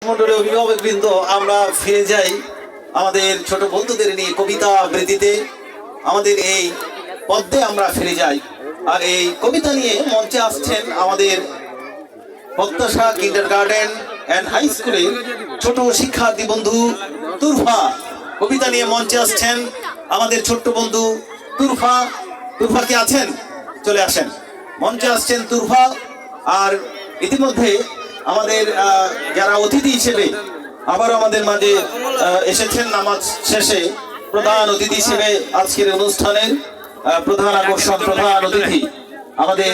মন্ডলী অভিভাবকবৃন্দ, আমরা ফিরে যাই আমাদের ছোট বন্ধুদের নিয়ে কবিতা আবৃত্তিতে। আমাদের এই পদ্মে আমরা ফিরে যাই। আর এই কবিতা নিয়ে মঞ্চে আসছেন আমাদের প্রত্যাশা কিন্ডারগার্টেন এন্ড হাই স্কুলের ছোট শিক্ষার্থী বন্ধু তুরফা। কবিতা নিয়ে মঞ্চে আসছেন আমাদের ছোট্ট বন্ধু তুরফা। তুরফা কি আছেন? চলে আসেন, মঞ্চে আসছেন তুরফা। আর ইতিমধ্যে আমাদের যারা অতিথি হিসেবে আবারও আমাদের মাঝে এসেছেন নামাজ শেষে, প্রধান অতিথি হিসেবে আজকের অনুষ্ঠানের প্রধান আকর্ষণ, প্রধান অতিথি আমাদের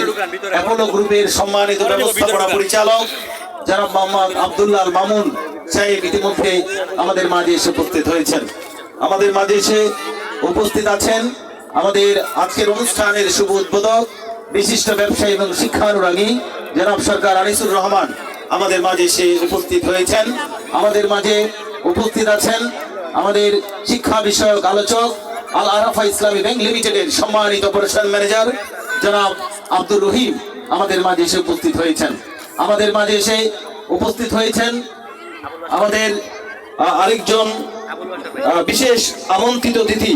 অ্যাপোলো গ্রুপের সম্মানিত ব্যবস্থাপনা পরিচালক জনাব মোহাম্মদ আব্দুল্লাহ আল মামুন সাহেব ইতিমধ্যে আমাদের মাঝে এসে উপস্থিত হয়েছেন। আমাদের মাঝে এসে উপস্থিত আছেন আমাদের আজকের অনুষ্ঠানের শুভ উদ্বোধক, বিশিষ্ট ব্যবসায়ী এবং শিক্ষানুরাগী জনাব সরকার আনিসুর রহমান আমাদের মাঝে এসে উপস্থিত হয়েছেন। আমাদের মাঝে উপস্থিত আছেন আমাদের শিক্ষা বিষয়ক আলোচক আল আরাফা ইসলামী ব্যাংক লিমিটেডের সম্মানিত অপারেশন ম্যানেজার জনাব আব্দুর রহিম আমাদের মাঝে এসে উপস্থিত হয়েছেন। আমাদের মাঝে এসে উপস্থিত হয়েছেন আমাদের আরেকজন বিশেষ আমন্ত্রিত অতিথি,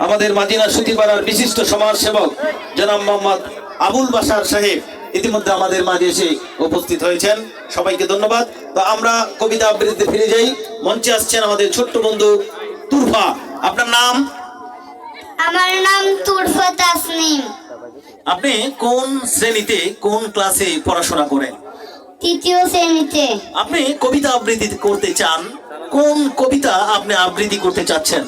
আমাদের মাদিনা সুতিপাড়ার বিশিষ্ট সমাজসেবক জনাব মোহাম্মদ আবুল বাশার সাহেব ইতিমধ্যে আমাদের মাঝে এসে উপস্থিত হয়েছেন। সবাইকে ধন্যবাদ। তো আমরা কবিতা আবৃত্তিতে ফিরে যাই। মঞ্চে আসছেন আমাদের ছোট্ট বন্ধু তুরফা। আপনার নাম? আমার নাম তুরফা তাসনিম। আপনি কোন শ্রেণীতে, কোন ক্লাসে পড়াশোনা করেন? তৃতীয় শ্রেণীতে। আপনি কবিতা আবৃত্তি করতে চান, কোন কবিতা আপনি আবৃত্তি করতে চাচ্ছেন?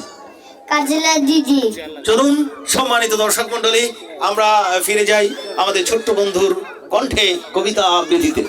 কাজলা দিদি। চলুন সম্মানিত দর্শক মন্ডলী, আমরা ফিরে যাই আমাদের ছোট্ট বন্ধুর কণ্ঠে কবিতা আবৃত্তিতে।